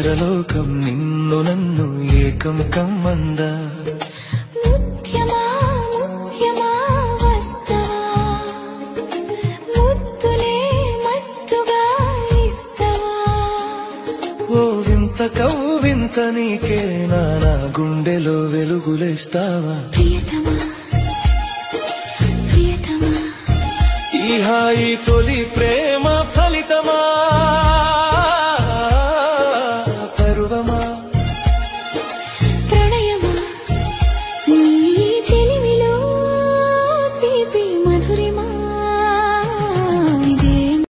ఇంద్రలోకం నిన్ను నన్ను ఏకం కమ్మందా ముత్యమా ముత్యమా వస్తవా ముద్దులే మత్తుగా ఇస్తవా ఓ వింత కవ్వింత నీకే నా గుండెలో వెలుగులేస్తావా ప్రియతమా ప్రియతమా ఈ హాయి తొలి ప్రేమ